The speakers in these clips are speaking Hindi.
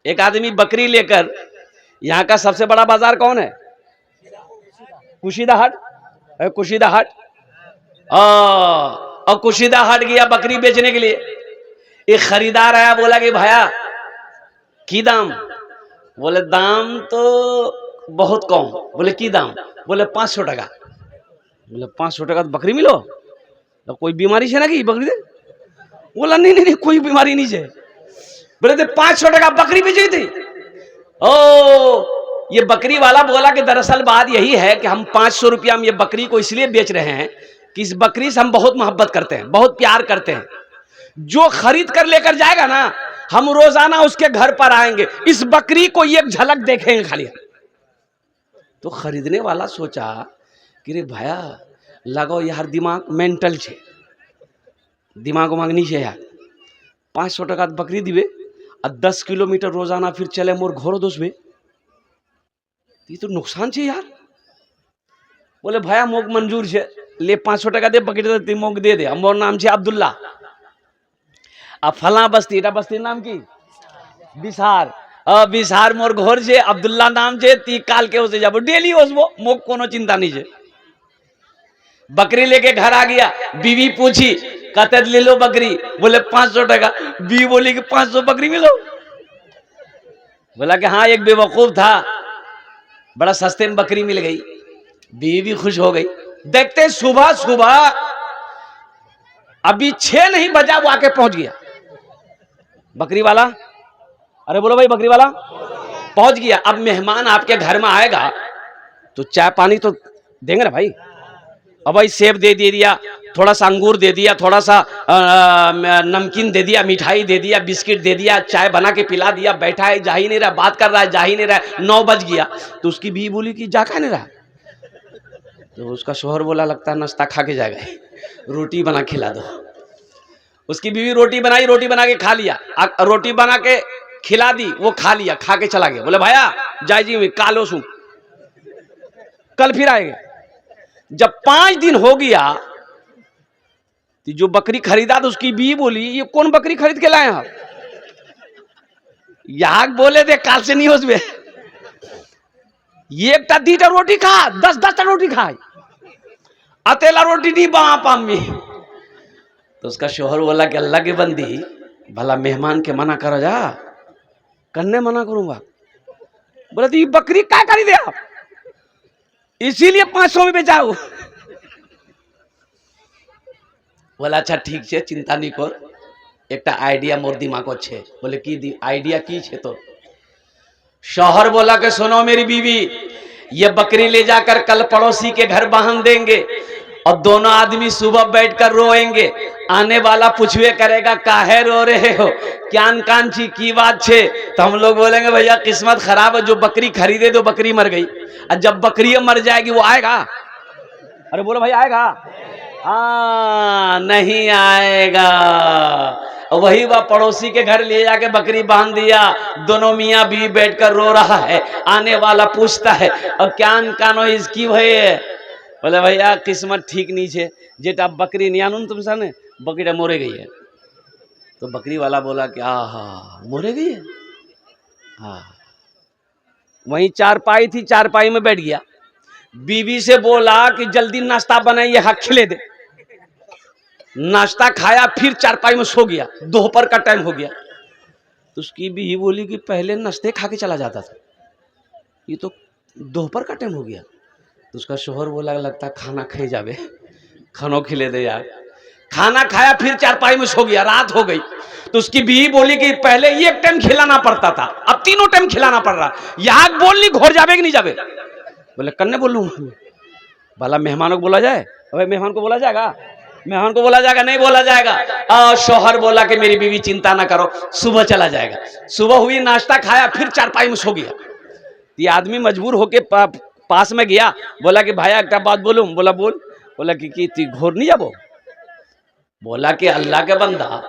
एक आदमी बकरी लेकर, यहाँ का सबसे बड़ा बाजार कौन है? कुशीदा हाट। कुशीदा हाट। और कुशीदा हाट गया बकरी बेचने के लिए। एक खरीदार आया, बोला कि भैया की दाम? बोले दाम तो बहुत कम। बोले की दाम? बोले 500 टका। बोले 500 टका तो बकरी मिलो? तो कोई बीमारी है ना कि बकरी दे? बोला नहीं नहीं नहीं, कोई बीमारी नहीं है। बोले थे 500 टका बकरी बेची थी। ओ, ये बकरी वाला बोला कि दरअसल बात यही है कि हम 500 रुपया में ये बकरी को इसलिए बेच रहे हैं कि इस बकरी से हम बहुत मोहब्बत करते हैं, बहुत प्यार करते हैं। जो खरीद कर लेकर जाएगा ना, हम रोजाना उसके घर पर आएंगे, इस बकरी को एक झलक देखेंगे खाली। तो खरीदने वाला सोचा कि रे भैया लगो यार दिमाग मेंटल छे, दिमाग उमाग नहीं है यार। 500 टका बकरी दिवे और 10 किलोमीटर रोजाना फिर चले मोर घोरो दोसबे, ये तो नुकसान छे यार। बोले भैया मोक मंजूर छे, ले 500 टका दे बकरी दे मोक दे दे। मोर नाम छे अब्दुल्ला, अब फला बस्ती, बस्ती नाम की बिसार, बिसार मोर घोर छे, अब्दुल्ला नाम छे। ती काल के उसे जाबो डेली ओसबो, मोक कोनो चिंता नहीं छे। बकरी लेके घर आ गया, बीवी पूछी कते ले लो बकरी? बोले 500 टका। बीवी बोली कि 500 बकरी मिलो? बोला कि हाँ, एक बेवकूफ था, बड़ा सस्ते में बकरी मिल गई। बीवी भी खुश हो गई। देखते सुबह सुबह अभी 6 नहीं बजा वो आके पहुंच गया बकरी वाला। अरे बोलो भाई, बकरी वाला पहुंच गया। अब मेहमान आपके घर में आएगा तो चाय पानी तो देंगे ना भाई। अब भाई सेब दे दिया, थोड़ा सा अंगूर दे दिया, थोड़ा सा नमकीन दे दिया, मिठाई दे दिया, बिस्किट दे दिया, चाय बना के पिला दिया। बैठा है, जा ही नहीं रहा, बात कर रहा है, जा ही नहीं रहा। 9 बज गया तो उसकी बीवी बोली कि जा खा नहीं रहा? तो उसका शोहर बोला लगता है नाश्ता खा के जाएगा, रोटी बना खिला दो। उसकी बीवी रोटी बनाई, रोटी बना के खा लिया, रोटी बना के खिला दी, वो खा लिया, खा के चला गया। बोले भैया जाय जी कालो सू, कल फिर आएंगे। जब 5 दिन हो गया तो जो बकरी खरीदा तो उसकी बीवी बोली ये कौन बकरी खरीद के लाए आप? यहाँ बोले थे काल से नहीं हो उसमें, ये एक दीटा रोटी खा, 10-10 रोटी खाए, अतेला रोटी नहीं बा पामी। तो उसका शोहर बोला कि अल्लाह के बंदी भला मेहमान के मना करो जा, करने मना करूंगा। बोले तो ये बकरी क्या खरीदे आप? इसीलिए 500 में बेचाओ। बोला अच्छा ठीक है, चिंता नहीं कर, एक आइडिया मोर दिमाग छे। बोले की आइडिया की छे? तो शौहर बोला कि सुनो मेरी बीवी, ये बकरी ले जाकर कल पड़ोसी के घर बांध देंगे और दोनों आदमी सुबह बैठकर रोएंगे। आने वाला पूछवे करेगा काहे रो रहे हो, क्यान कांची की बात छे? तो हम लोग बोलेंगे भैया किस्मत खराब है, जो बकरी खरीदे तो बकरी मर गई, और जब बकरी मर जाएगी वो आएगा? अरे बोलो भाई आएगा? हाँ नहीं आएगा। वही वह पड़ोसी के घर ले जाके बकरी बांध दिया, दोनों मियाँ बीवी बैठकर रो रहा है। आने वाला पूछता है और क्यान कानो इसकी भई? बोले भैया किस्मत ठीक नहीं छे, जेटा बकरी नहीं आनून तुम साने बकरी मोरे गई है। तो बकरी वाला बोला कि आहा मोरे गई है। हाँ, वहीं चारपाई थी, चारपाई में बैठ गया, बीवी से बोला कि जल्दी नाश्ता बनाइए, हाँ खिले दे। नाश्ता खाया, फिर चारपाई में सो गया, दोपहर का टाइम हो गया। तो उसकी बीवी बोली कि पहले नाश्ते खा के चला जाता था, ये तो दोपहर का टाइम हो गया। तो उसका शोहर बोला लगता खाना खाए जावे, खानो खिले दे यार। खाना खाया, फिर चारपाई में सो गया, रात हो गई। तो उसकी बीवी बोली कि पहले एक टाइम खिलाना पड़ता था, अब 3 टाइम खिलाना पड़ रहा, यहाँ बोल ली घोर जावे कि नहीं जावे? बोले कन्ने बोल लूँ भला मेहमानों को बोला जाए? अबे मेहमान को बोला जाएगा? मेहमान को बोला जाएगा? नहीं बोला जाएगा। शौहर बोला कि मेरी बीवी चिंता ना करो, सुबह चला जाएगा। सुबह हुई, नाश्ता खाया, फिर चारपाई में सो गया। ये आदमी मजबूर होके पास में गया, बोला कि भाई एक बात बोलूं? बोला बोल। बोला कि घोर नहीं जाबो? बोला कि अल्लाह के बंदा,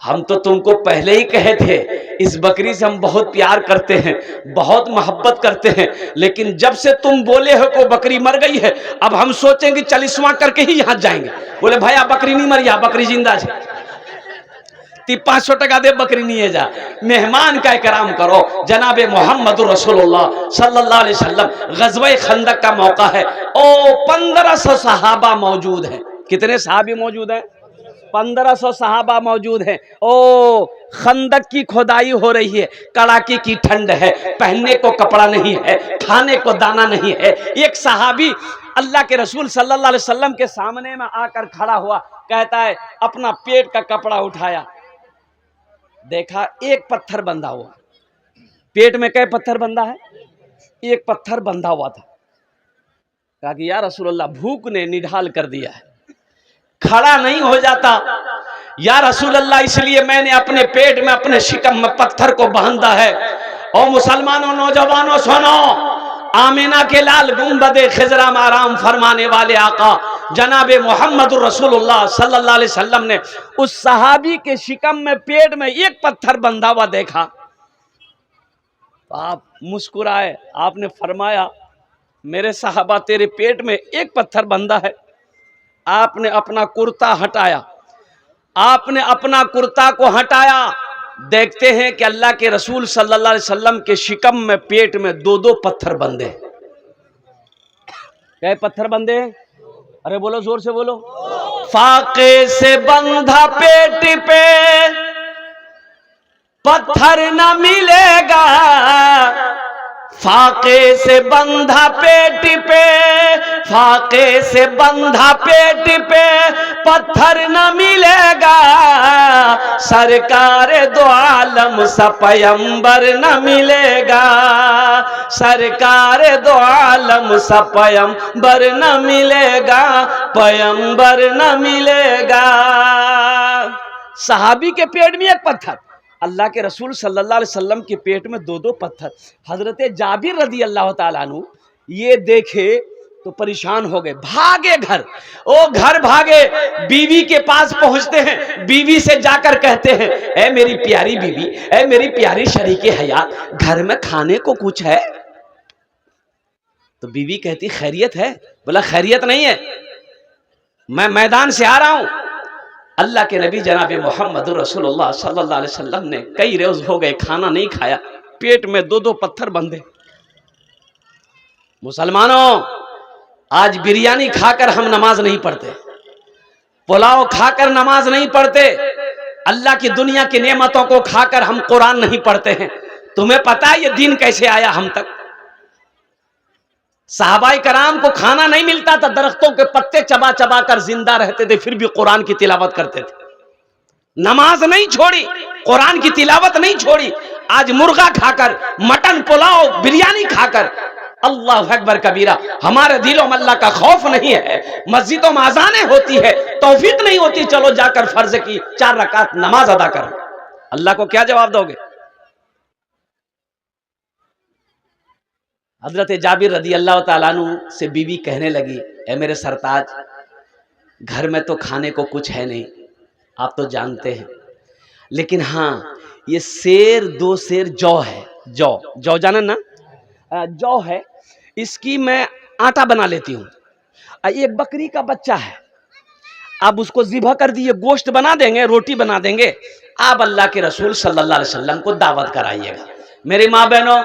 हम तो तुमको पहले ही कहे थे इस बकरी से हम बहुत प्यार करते हैं, बहुत मोहब्बत करते हैं, लेकिन जब से तुम बोले हो को बकरी मर गई है, अब हम सोचेंगे चलिस्मा करके ही यहाँ जाएंगे। बोले भैया बकरी नहीं मरी, बकरी जिंदा है। ती 500 टका दे बकरी नहीं जा, मेहमान का इकराम करो। जनाबे मोहम्मद रसूलुल्लाह सल्लल्लाहु अलैहि वसल्लम गज़वे खंदक का मौका है, ओ 1500 सहाबा मौजूद हैं। कितने सहाबी मौजूद हैं? 1500 सहाबा मौजूद हैं। ओ खंदक की खुदाई हो रही है, कड़ाके की ठंड है, पहनने को कपड़ा नहीं है, खाने को दाना नहीं है। एक सहाबी अल्लाह के रसूल सल्लल्लाहु अलैहि वसल्लम के सामने में आकर खड़ा हुआ, कहता है अपना पेट का कपड़ा उठाया, देखा एक पत्थर बंधा हुआ। पेट में कई पत्थर बंधा है? एक पत्थर बंधा हुआ था। कहा कि या रसूलल्लाह, भूख ने निढाल कर दिया है, खड़ा नहीं हो जाता। या रसूल अल्लाह, इसलिए मैंने अपने पेट में, अपने शिकम में पत्थर को बांधा है। और मुसलमानों, नौजवानों सुनो, आमिना के लाल गुंबदे खिजरा में आराम फरमाने वाले आका जनाबे मोहम्मद रसूलुल्लाह सल्लल्लाहु अलैहि वसल्लम ने उस सहाबी के शिकम में, पेट में एक पत्थर बंधा हुआ देखा। तो आप मुस्कुराए, आपने फरमाया मेरे साहबा, तेरे पेट में एक पत्थर बंधा है। आपने अपना कुर्ता हटाया, आपने अपना कुर्ता को हटाया, देखते हैं कि अल्लाह के रसूल सल्लल्लाहु अलैहि वसल्लम के शिकम में, पेट में 2-2 पत्थर बंधे। क्या पत्थर बंधे? अरे बोलो, जोर से बोलो। फाके से बंधा पेट पे पत्थर न मिलेगा, फाके से बंधा पेट पे, फाके से बंधा पेट पे पत्थर न मिलेगा, सरकार दो आलम सा पैगंबर न मिलेगा, सरकार दो आलम सा पैगंबर न मिलेगा, पैगंबर न मिलेगा। सहाबी के पेट में एक पत्थर, अल्लाह के रसूल सल्लल्लाहु अलैहि वसल्लम के पेट में 2-2 पत्थर। हजरत जाबिर रदी अल्लाह ताला अन्हु ये देखे तो परेशान हो गए, भागे घर। ओ घर भागे, बीवी के पास पहुंचते हैं, बीवी से जाकर कहते हैं, ए मेरी प्यारी बीवी, ए मेरी प्यारी शरीके हयात, घर में खाने को कुछ है? तो बीवी कहती खैरियत है। बोला खैरियत नहीं है, मैं मैदान से आ रहा हूं। अल्लाह के नबी जनाब मोहम्मद रसूलुल्लाह सल्लल्लाहु अलैहि वसल्लम ने कई रोज हो गए खाना नहीं खाया, पेट में 2-2 पत्थर बंधे। मुसलमानों, आज बिरयानी खाकर हम नमाज नहीं पढ़ते, पुलाव खाकर नमाज नहीं पढ़ते, अल्लाह की दुनिया की नेमतों को खाकर हम कुरान नहीं पढ़ते हैं। तुम्हें पता है ये दिन कैसे आया हम तक? साहबाए कराम को खाना नहीं मिलता था, दरख्तों के पत्ते चबा चबा कर जिंदा रहते थे, फिर भी कुरान की तिलावत करते थे, नमाज नहीं छोड़ी, कुरान की तिलावत नहीं छोड़ी। आज मुर्गा खाकर, मटन पुलाव बिरयानी खाकर, अल्लाह अकबर कबीरा, हमारे दिलों में अल्लाह का खौफ नहीं है। मस्जिदों में अज़ानें होती है, तौफीक नहीं होती चलो जाकर फर्ज की 4 रकात नमाज अदा कर। अल्लाह को क्या जवाब दोगे? हजरत जाबिर रदी अल्लाह ताला अन्हु से बीवी कहने लगी, ए मेरे सरताज, घर में तो खाने को कुछ है नहीं, आप तो जानते हैं, लेकिन हाँ ये सेर 2 सेर जौ है, जौ जाना ना, जौ है, इसकी मैं आटा बना लेती हूँ। एक बकरी का बच्चा है, आप उसको ज़िबह कर दिए, गोश्त बना देंगे, रोटी बना देंगे, आप अल्लाह के रसूल सल्लल्लाहु अलैहि वसल्लम को दावत कराइएगा। मेरी माँ बहनों,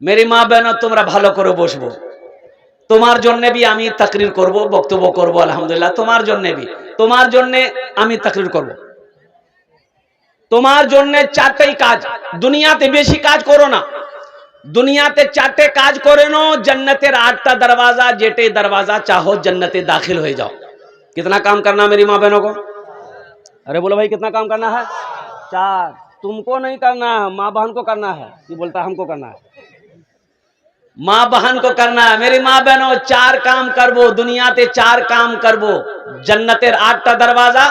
मेरी माँ बहनों, তোমরা ভালো করে বসবো, তোমার জন্য भी আমি তাকরীর করব, বক্তব্য করব, আলহামদুলিল্লাহ তোমার জন্য আমি তাকরীর করব। তোমার জন্য 4টেই কাজ, দুনিয়াতে বেশি কাজ করো না, দুনিয়াতে 4টে কাজ করে নো, जन्नतेर 8टा दरवाजा, जेटे दरवाजा चाहो जन्नते दाखिल हो जाओ। कितना काम करना मेरी माँ बहनों को? अरे बोलो भाई, कितना काम करना है? 4। तुमको नहीं करना है, माँ बहन को करना है। ये बोलता हमको करना है, माँ बहन को करना है। मेरी माँ बहनों, 4 काम करबो, दुनियाते 4 काम करबो, जन्नतेर 8टा दरवाजा,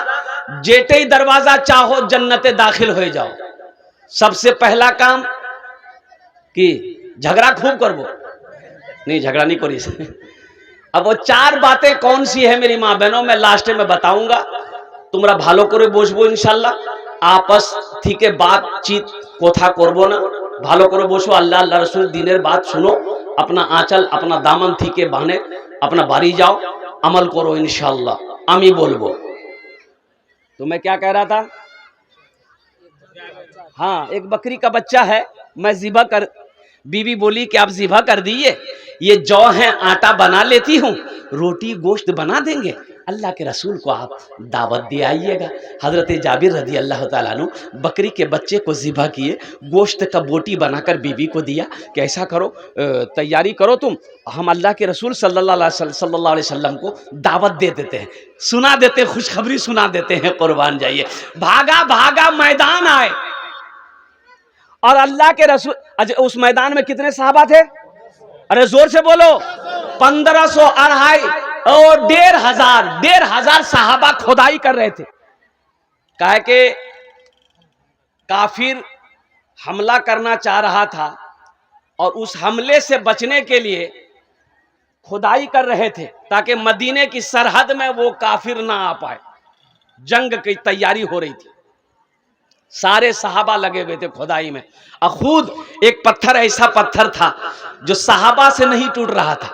जेटे दरवाजा चाहो जन्नते दाखिल हो जाओ। सबसे पहला काम कि झगड़ा खूब करबो, नहीं झगड़ा नहीं करी। अब वो 4 बातें कौन सी है मेरी माँ बहनों, मैं लास्ट में बताऊंगा। তোমরা ভালো করে বসবো ইনশাআল্লাহ, आपस থেকে बातचीत कोथा করবো না, ভালো করে বসো, আল্লাহ আল্লাহ रसूल দিনের बात सुनो, अपना आंचल अपना दामन থেকে बांधे अपना बाड़ी जाओ, अमल करो इंशाअल्लाह। आमी बोलबो। तो मैं क्या कह रहा था, हाँ, एक बकरी का बच्चा है, मैं ज़िबा कर, बीवी बोली कि आप ज़िबा कर दीजिए, ये जौ है आटा बना लेती हूँ, रोटी गोश्त बना देंगे, अल्लाह के रसूल को आप दावत दे आइएगा। हज़रत जाबिर रज़ी अल्लाह ताला अन्हु बकरी के बच्चे को ज़िबा किए, गोश्त का बोटी बनाकर बीवी को दिया कि ऐसा करो, तैयारी करो तुम, हम अल्लाह के रसूल सल्लल्लाहु अलैहि वसल्लम को दावत दे देते हैं, सुना देते हैं, खुशखबरी सुना देते हैं, कुर्बान जाइए। भागा भागा मैदान आए और अल्लाह के रसूल, अच्छा उस मैदान में कितने सहाबा थे? अरे जोर से बोलो, 1500, 2,500 और 1,500 सहाबा खुदाई कर रहे थे। काहे के काफिर हमला करना चाह रहा था और उस हमले से बचने के लिए खुदाई कर रहे थे ताकि मदीने की सरहद में वो काफिर ना आ पाए। जंग की तैयारी हो रही थी, सारे सहाबा लगे हुए थे खुदाई में। और खुद एक पत्थर, ऐसा पत्थर था जो सहाबा से नहीं टूट रहा था,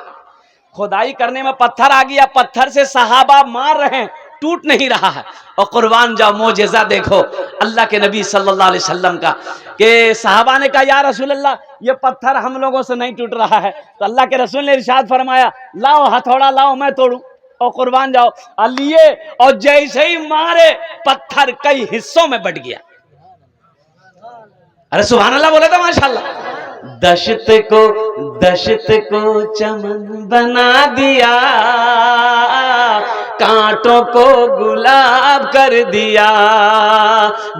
खुदाई करने में पत्थर आ गया, पत्थर से सहाबा मार रहे हैं, टूट नहीं रहा है। और कुर्बान जाओ मौजज़ा देखो अल्लाह के नबी सल्लल्लाहु अलैहि वसल्लम का, कि सहाबा ने कहा या रसूल अल्लाह, ये पत्थर हम लोगों से नहीं टूट रहा है। तो अल्लाह के रसूल ने इरशाद फरमाया, लाओ हथौड़ा लाओ, मैं तोड़ूं। और कुर्बान जाओ, लिए और जैसे ही मारे पत्थर कई हिस्सों में बट गया। अरे सुभान अल्लाह बोला था माशाल्लाह। दशत को चमन बना दिया, कांटों को गुलाब कर दिया,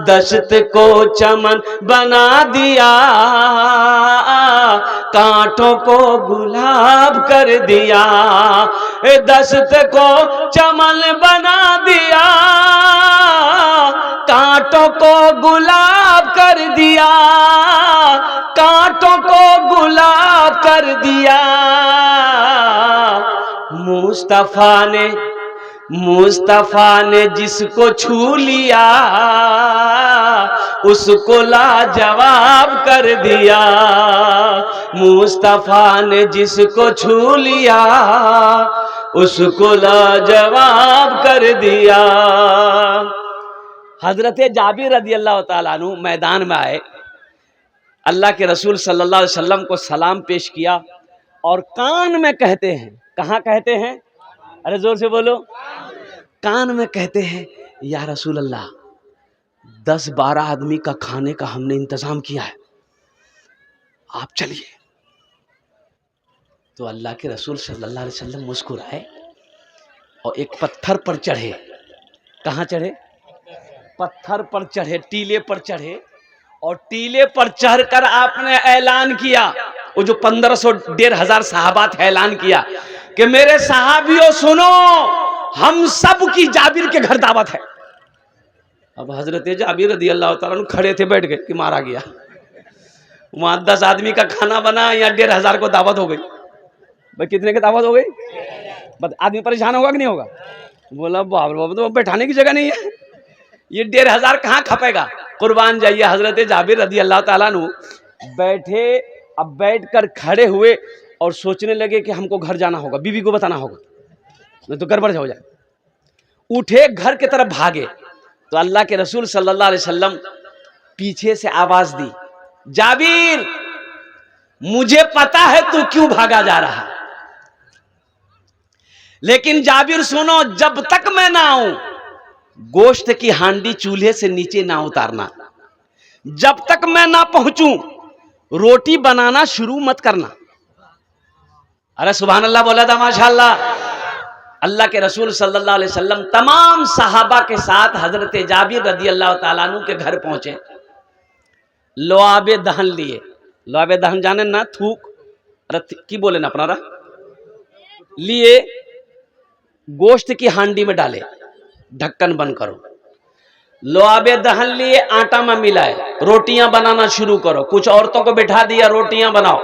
दशत को चमन बना दिया, कांटों को गुलाब कर दिया, दशत को चमन बना दिया, कांटों को गुलाब कर दिया, कांटों को गुलाब कर दिया। मुस्तफा ने जिसको छू लिया, उसको लाजवाब कर दिया, मुस्तफा ने जिसको छू लिया, उसको लाजवाब कर दिया। हजरत जाबिर रज़ी अल्लाह ताला अन्हु मैदान में आए, अल्लाह के रसूल सल्लल्लाहु अलैहि वसल्लम को सलाम पेश किया और कान में कहते हैं, कहाँ कहते हैं? अरे जोर से बोलो, कान में कहते हैं, या रसूल अल्लाह 10-12 आदमी का खाने का हमने इंतजाम किया है, आप चलिए। तो अल्लाह के रसूल सल्लल्लाहु अलैहि वसल्लम मुस्कुराए और एक पत्थर पर चढ़े। कहाँ चढ़े? पत्थर पर चढ़े, टीले पर चढ़े, और टीले पर चढ़कर आपने ऐलान किया, वो जो 1500-1,500 सहाबा थे, ऐलान किया कि मेरे सहाबियों सुनो, हम सब की जाबिर के घर दावत है। अब हजरत जाबिर रज़ी अल्लाह ताला अन्हु खड़े थे, बैठ गए कि मारा गया। वहां 10 आदमी का खाना बना, या 1,500 को दावत हो गई। भाई कितने की दावत हो गई? बस आदमी परेशान होगा कि नहीं होगा? बोला बाप रे बाप, तो बैठाने की जगह नहीं है, ये 1,500 कहाँ खपेगा। कुर्बान जाइए, हजरत जाबिर रज़ी अल्लाह ताला अन्हु बैठे, अब बैठकर खड़े हुए और सोचने लगे कि हमको घर जाना होगा, बीवी को बताना होगा, नहीं तो गड़बड़ हो जाए। उठे, घर की तरफ भागे, तो अल्लाह के रसूल सल्लल्लाहु अलैहि वसल्लम पीछे से आवाज दी, जाबिर मुझे पता है तू क्यों भागा जा रहा है, लेकिन जाबिर सुनो, जब तक मैं ना आऊं गोश्त की हांडी चूल्हे से नीचे ना उतारना, जब तक मैं ना पहुंचूं रोटी बनाना शुरू मत करना। अरे सुभान अल्लाह बोला था माशाल्लाह। अल्लाह के रसूल सल्लल्लाहु अलैहि वसल्लम तमाम सहाबा के साथ हजरत जाबिर रज़ी अल्लाह ताला अन्हु के घर पहुंचे। लोआबे दहन लिए, लोआबे दहन जाने ना, थूक, अरे की बोले ना अपना लिए, गोश्त की हांडी में डाले, ढक्कन बंद करो, लोआबे दहन लिए, आटा में मिलाए, रोटियां बनाना शुरू करो। कुछ औरतों को बिठा दिया, रोटियां बनाओ।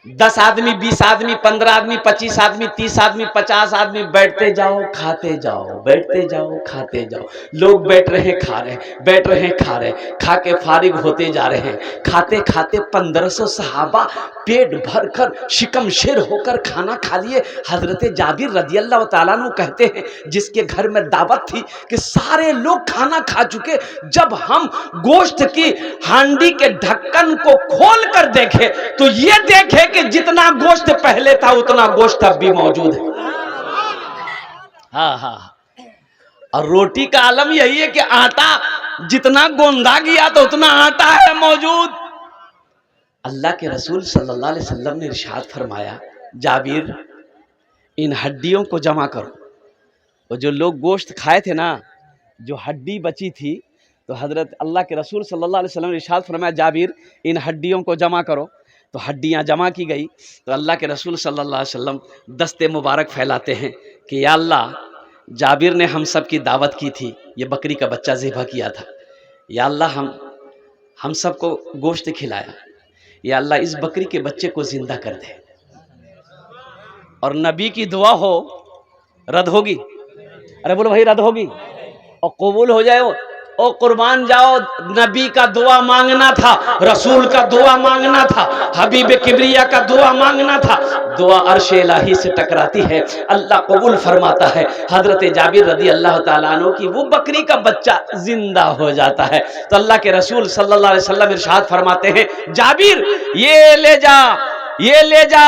10 आदमी, 20 आदमी, 15 आदमी, 25 आदमी, 30 आदमी, 50 आदमी, बैठते जाओ खाते जाओ, बैठते जाओ खाते जाओ। लोग बैठ रहे खा रहे, बैठ रहे खा रहे, खा के फारिग होते जा रहे हैं। खाते खाते 1500 सहाबा पेट भरकर शिकम शेर होकर खाना खा लिए। हजरत जाबिर रज़ी अल्लाह ताला अन्हु कहते हैं जिसके घर में दावत थी कि सारे लोग खाना खा चुके, जब हम गोश्त की हांडी के ढक्कन को खोल कर देखे तो ये देखे कि जितना गोश्त पहले था उतना गोश्त अब भी मौजूद है। हाँ हाँ, और रोटी का आलम यही है कि आटा जितना गोंदा गया तो उतना आटा है मौजूद। अल्लाह के रसूल सल्लल्लाहु अलैहि वसल्लम ने इरशाद फरमाया, जाबिर इन हड्डियों को जमा करो। और जो लोग गोश्त खाए थे ना, जो हड्डी बची थी, तो हजरत अल्लाह के रसूल सल्लल्लाहु अलैहि वसल्लम ने इरशाद फरमाया, जाबिर इन हड्डियों को जमा करो। तो हड्डियां जमा की गई। तो अल्लाह के रसूल सल्लल्लाहु अलैहि वसल्लम दस्ते मुबारक फैलाते हैं कि या अल्लाह, जाबिर ने हम सब की दावत की थी, ये बकरी का बच्चा ज़िबह किया था। या अल्लाह हम सबको गोश्त खिलाया। या अल्लाह इस बकरी के बच्चे को जिंदा कर दे। और नबी की दुआ हो, रद्द होगी? अरे बोलो भाई, रद्द होगी और कबूल हो जाए। ओ कुर्बान जाओ, नबी का दुआ मांगना था, रसूल का दुआ मांगना था, हबीब किबरिया का दुआ मांगना था। दुआ अर्श इलाही से टकराती है, अल्लाह कबूल फरमाता है। हजरत जाबिर रज़ी अल्लाह ताला अन्हु की वो बकरी का बच्चा जिंदा हो जाता है। तो अल्लाह के रसूल सल्लल्लाहु अलैहि वसल्लम इरशाद फरमाते हैं, जाबिर ये ले जा, ये ले जा,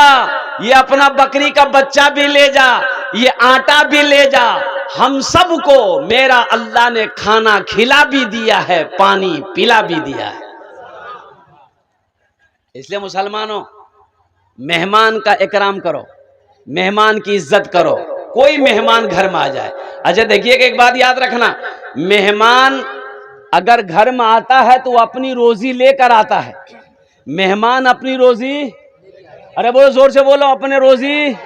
ये अपना बकरी का बच्चा भी ले जा, ये आटा भी ले जा। हम सबको मेरा अल्लाह ने खाना खिला भी दिया है, पानी पिला भी दिया है। इसलिए मुसलमानों, मेहमान का इकराम करो, मेहमान की इज्जत करो। कोई मेहमान घर में आ जाए, अच्छा देखिए कि एक बात याद रखना, मेहमान अगर घर में आता है तो अपनी रोजी लेकर आता है। मेहमान अपनी रोजी, अरे बोलो जोर से बोलो, अपने रोजी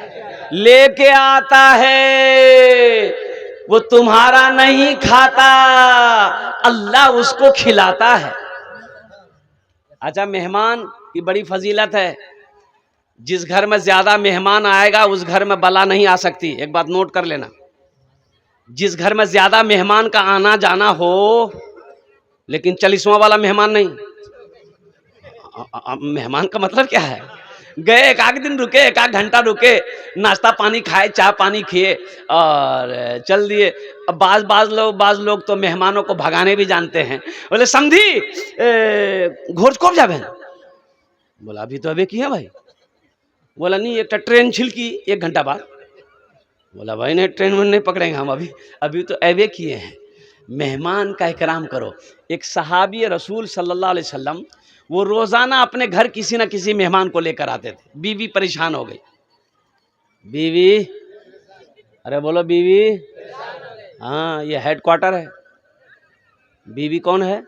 लेके आता है। वो तुम्हारा नहीं खाता, अल्लाह उसको खिलाता है। अच्छा, मेहमान की बड़ी फजीलत है। जिस घर में ज्यादा मेहमान आएगा उस घर में बला नहीं आ सकती। एक बात नोट कर लेना, जिस घर में ज्यादा मेहमान का आना जाना हो, लेकिन 40वां वाला मेहमान नहीं। मेहमान का मतलब क्या है? गए, एक आध दिन रुके, एक आध घंटा रुके, नाश्ता पानी खाए, चाय पानी किए और चल दिए। अब बाज लोग तो मेहमानों को भगाने भी जानते हैं। बोले समझी घोष कब जाबे? बोला अभी तो अबे किया भाई। बोला नहीं, एक ट्रेन छिलकी 1 घंटा बाद। बोला भाई नहीं, ट्रेन में नहीं पकड़ेंगे हम, अभी तो अबे किए हैं। मेहमान का इकराम करो। एक सहाबी रसूल सल्लल्लाहु अलैहि वसल्लम, वो रोजाना अपने घर किसी न किसी मेहमान को लेकर आते थे। बीवी परेशान हो गई। बीवी, अरे बोलो बीवी, हाँ ये हेडक्वार्टर है। बीवी कौन है?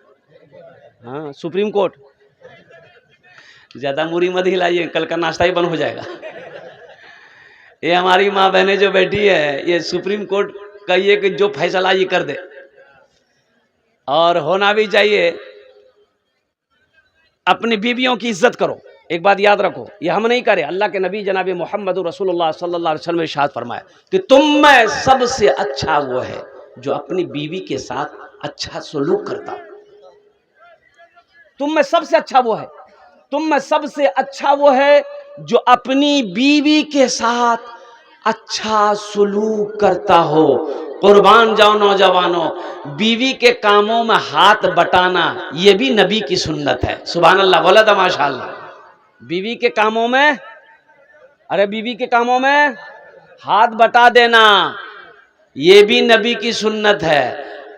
हाँ सुप्रीम कोर्ट। ज्यादा मुरी मत हिलाइए, कल का नाश्ता ही बंद हो जाएगा। ये हमारी माँ बहनें जो बैठी है, ये सुप्रीम कोर्ट कहिए कि जो फैसला ये कर दे, और होना भी चाहिए। अपनी बीवियों की इज्जत करो। एक बात याद रखो, ये हम नहीं करे, अल्लाह के नबी जनाब मोहम्मद रसूलुल्लाह सल्लल्लाहु अलैहि वसल्लम ने इरशाद फरमाया कि तुम में सबसे अच्छा वो है जो अपनी बीवी के साथ अच्छा सलूक करता। तुम में सबसे अच्छा वो है, तुम में सबसे अच्छा वो है जो अपनी बीवी के साथ अच्छा सलूक करता हो। कुर्बान जाओ नौजवानों, बीवी के कामों में हाथ बटाना ये भी नबी की सुन्नत है। सुभान अल्लाह, बोला था माशाअल्लाह। बीवी के कामों में, अरे बीवी के कामों में हाथ बटा देना ये भी नबी की सुन्नत है।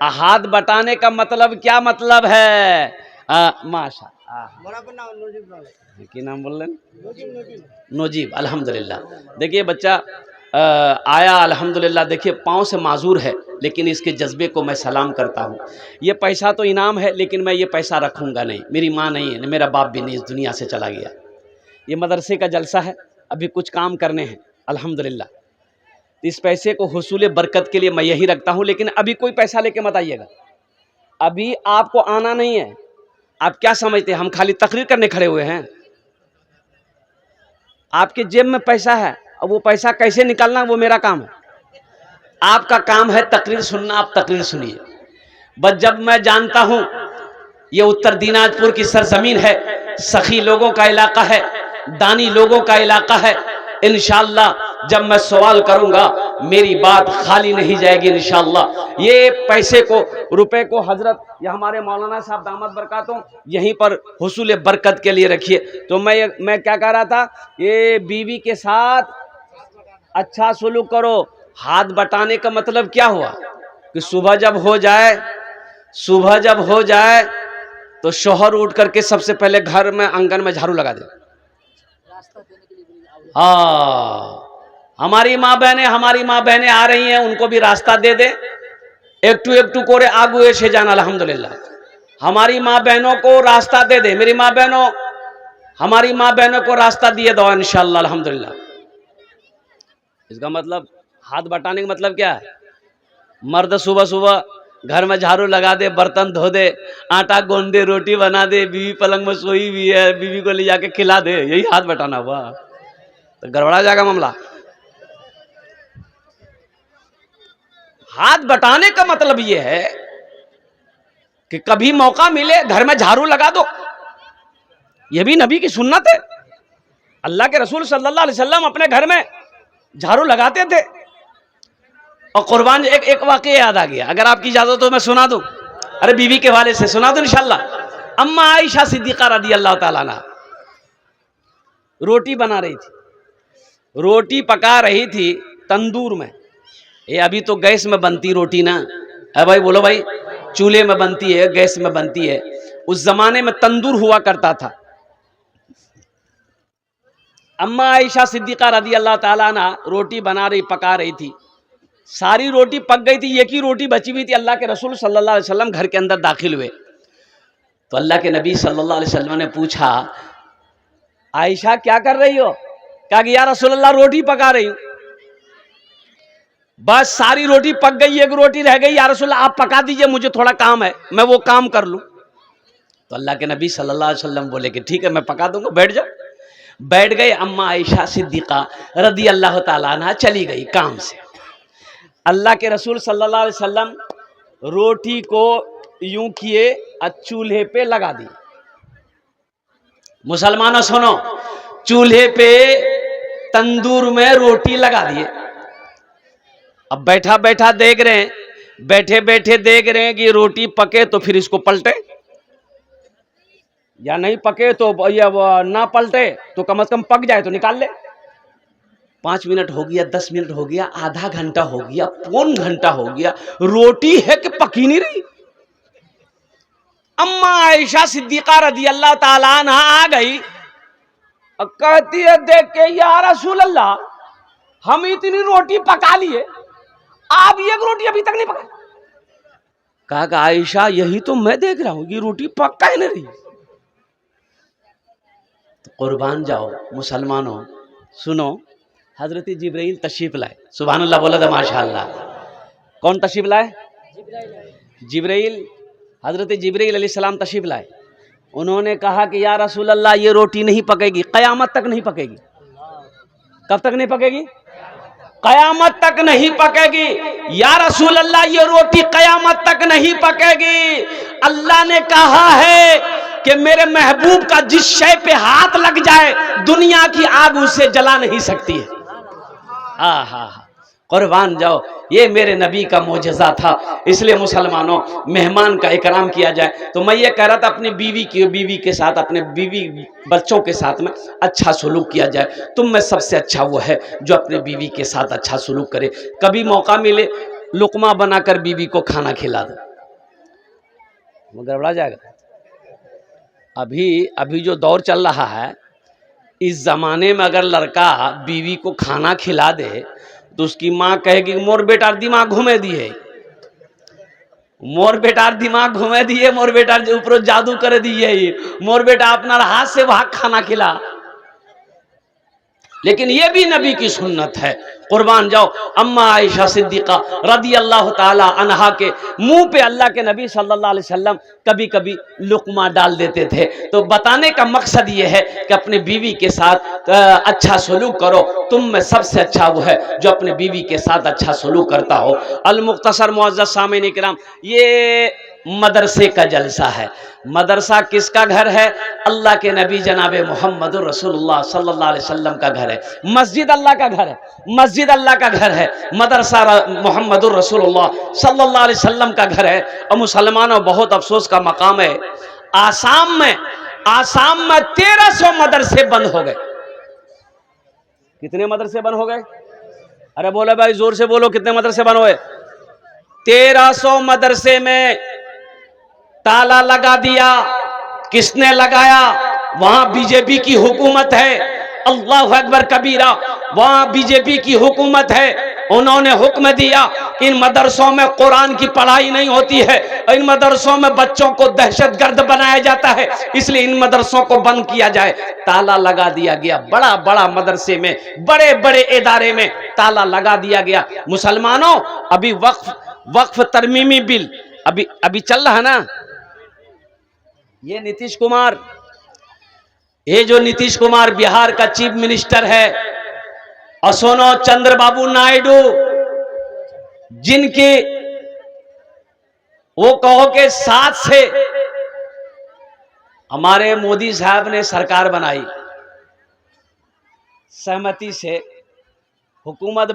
हाथ बटाने का मतलब क्या मतलब है? माशा की नाम बोल रहे? नोजीब। अल्हम्दुलिल्लाह। देखिए बच्चा आया अल्हम्दुलिल्लाह, देखिए पाँव से माजूर है, लेकिन इसके जज्बे को मैं सलाम करता हूँ। ये पैसा तो इनाम है, लेकिन मैं ये पैसा रखूँगा नहीं। मेरी माँ नहीं है, मेरा बाप भी नहीं, इस दुनिया से चला गया। ये मदरसे का जलसा है, अभी कुछ काम करने हैं अल्हम्दुलिल्लाह। इस पैसे को हुसूल बरकत के लिए मैं यही रखता हूँ, लेकिन अभी कोई पैसा लेके मत आइएगा। अभी आपको आना नहीं है। आप क्या समझते हैं हम खाली तकरीर करने खड़े हुए हैं? आपके जेब में पैसा है, अब वो पैसा कैसे निकालना वो मेरा काम है। आपका काम है तकरीर सुनना, आप तकरीर सुनिए। बस जब मैं जानता हूं ये उत्तर दिनाजपुर की सरजमीन है, सखी लोगों का इलाका है, दानी लोगों का इलाका है। इंशाअल्लाह जब मैं सवाल करूंगा मेरी बात खाली नहीं जाएगी इंशाअल्लाह। ये पैसे को, रुपए को हजरत या हमारे मौलाना साहब दामद बरकातों यहीं पर हुसूल बरकत के लिए रखिए। तो मैं क्या कह रहा था, ये बीवी के साथ अच्छा सुलूक करो। हाथ बटाने का मतलब क्या हुआ कि सुबह जब हो जाए तो शौहर उठ करके सबसे पहले घर में आंगन में झाड़ू लगा दे। हमारी माँ बहनें आ रही हैं, उनको भी रास्ता दे दे। एकटू कोरे आगू ऐसे जाना अल्हम्दुलिल्लाह। हमारी माँ बहनों को रास्ता दे दे। मेरी माँ बहनों, हमारी माँ बहनों को रास्ता दिए दो इंशाअल्लाह अल्हम्दुलिल्लाह। इसका मतलब हाथ बटाने का मतलब क्या है? मर्द सुबह सुबह घर में झाड़ू लगा दे, बर्तन धो दे, आटा गूंद दे, रोटी बना दे, बीवी पलंग में सोई हुई है, बीवी को ले जाके खिला दे, यही हाथ बटाना हुआ? तो गड़बड़ा जाएगा मामला। हाथ बटाने का मतलब यह है कि कभी मौका मिले घर में झाड़ू लगा दो। यह भी नबी की सुन्नत है। अल्लाह के रसूल सल्लल्लाहु अलैहि वसल्लम अपने घर में झाड़ू लगाते थे। और कुर्बान एक वाकया याद आ गया, अगर आपकी इजाजत हो तो मैं सुना दूं। अरे बीवी के वाले से सुना दूं इंशाअल्लाह। अम्मा आयशा सिद्दीका रदी अल्लाह ताला अन्हा रोटी बना रही थी, रोटी पका रही थी तंदूर में। ये अभी तो गैस में बनती रोटी ना है भाई, बोलो भाई, चूल्हे में बनती है, गैस में बनती है। उस जमाने में तंदूर हुआ करता था। अम्मा आयशा सिद्दीका रदी अल्लाह ताला अन्हा रोटी बना रही, पका रही थी। सारी रोटी पक गई थी, एक ही रोटी बची हुई थी। अल्लाह के रसूल सल्लल्लाहु अलैहि वसल्लम घर के अंदर दाखिल हुए तो अल्लाह के नबी सल्लल्लाहु अलैहि वसल्लम ने पूछा, आयशा क्या कर रही हो? कहा कि या रसूलल्लाह रोटी पका रही हूं। बस सारी रोटी पक गई, एक रोटी रह गई। या रसूलल्लाह आप पका दीजिए, मुझे थोड़ा काम है, मैं वो काम कर लूं। तो अल्लाह के नबी सल्लल्लाहु अलैहि वसल्लम बोले कि ठीक है मैं पका दूंगा, बैठ जाओ। बैठ गए। अम्मा आयशा सिद्दीका रदी अल्लाह ताला अन्हा चली गई काम से। अल्लाह के रसूल सल्लल्लाहु अलैहि वसल्लम रोटी को यूं किए चूल्हे पे लगा दी। मुसलमानों सुनो, चूल्हे पे तंदूर में रोटी लगा दिए। अब बैठा बैठा देख रहे हैं, बैठे बैठे देख रहे हैं कि रोटी पके तो फिर इसको पलटे, या नहीं पके तो या ना पलटे तो कम से कम पक जाए तो निकाल ले। 5 मिनट हो गया, 10 मिनट हो गया, आधा घंटा हो गया, पौन घंटा हो गया, रोटी है कि पकी नहीं रही। अम्मा आयशा सिद्दीका रदी अल्लाह ताला अन्हा आ गई और कहती है देख के, या रसूल अल्लाह हम इतनी रोटी पका लिए, आप एक रोटी अभी तक नहीं पका। कहा कि आयशा यही तो मैं देख रहा हूं, ये रोटी पक्का ही नहीं रही। तो कुर्बान जाओ मुसलमानों, सुनो, हजरत जिब्राइल तशरीफ लाए। सुभान अल्लाह बोला था माशाअल्लाह। कौन तशरीफ लाए? जिब्राइल। हजरत जिब्राइल अलैहिस्सलाम तशरीफ लाए। उन्होंने कहा कि या रसूल अल्लाह ये रोटी नहीं पकेगी, क़यामत तक नहीं पकेगी। कब तक नहीं पकेगी? क़यामत तक नहीं पकेगी। या रसूल अल्लाह ये रोटी क़यामत तक नहीं पकेगी। अल्लाह ने कहा है कि मेरे महबूब का जिस शय पे हाथ लग जाए दुनिया की आग उसे जला नहीं सकती है। कुर्बान जाओ, ये मेरे नबी का मोजज़ा था। इसलिए मुसलमानों मेहमान का इकराम किया जाए। तो मैं ये कह रहा था अपनी बीवी के साथ, अपने बीवी बच्चों के साथ में अच्छा सलूक किया जाए। तुम में सबसे अच्छा वो है जो अपने बीवी के साथ अच्छा सलूक करे। कभी मौका मिले लुकमा बनाकर बीवी को खाना खिला दो, वो गड़बड़ा जाएगा। अभी जो दौर चल रहा है, इस जमाने में अगर लड़का बीवी को खाना खिला दे तो उसकी माँ कहेगी मोर बेटार दिमाग घुमे दिए, मोर बेटार दिमाग घुमे दिए, मोर बेटार ऊपर जादू कर दिए, मोर बेटा अपना हाथ से वहां खाना खिला। लेकिन ये भी नबी की सुन्नत है। कुर्बान जाओ, अम्मा आयशा सिद्दीका रदी अल्लाह ताला अन्हा के मुंह पे अल्लाह के नबी सल्लल्लाहु अलैहि वसल्लम कभी कभी लुकमा डाल देते थे। तो बताने का मकसद ये है कि अपने बीवी के साथ अच्छा सलूक करो। तुम में सबसे अच्छा वो है जो अपने बीवी के साथ अच्छा सलूक करता हो। अल मुख्तसर मुअज़्ज़ज़ सामीन इकराम, ये मदरसे का जलसा है। मदरसा किसका घर है? अल्लाह के नबी जनाबे मोहम्मद रसूलुल्लाह सल्लल्लाहु अलैहि वसल्लम का घर है। मस्जिद अल्लाह का घर है, मस्जिद अल्लाह का घर है, मदरसा मोहम्मद रसूलुल्लाह सल्लल्लाहु अलैहि वसल्लम का घर है। और मुसलमानों, बहुत अफसोस का मकाम है, आसाम में 1300 मदरसे बंद हो गए। कितने मदरसे बंद हो गए? अरे बोले भाई, जोर से बोलो, कितने मदरसे बंद हुए? 1300 मदरसे में ताला लगा दिया। किसने लगाया? वहां बीजेपी की हुकूमत है। अल्लाहु अकबर कबीरा, वहां बीजेपी की हुकूमत है। उन्होंने हुक्म दिया कि इन मदरसों में कुरान की पढ़ाई नहीं होती है, इन मदरसों में बच्चों को दहशतगर्द बनाया जाता है, इसलिए इन मदरसों को बंद किया जाए। ताला लगा दिया गया। बड़ा बड़ा मदरसे में, बड़े बड़े इदारे में ताला लगा दिया गया। मुसलमानों, अभी वक्फ तरमीमी बिल अभी चल रहा है ना। ये नीतीश कुमार, ये जो नीतीश कुमार बिहार का चीफ मिनिस्टर है, और सुनो, चंद्रबाबू नायडू, जिनके वो कहो के साथ से हमारे मोदी साहब ने सरकार बनाई, सहमति से हुकूमत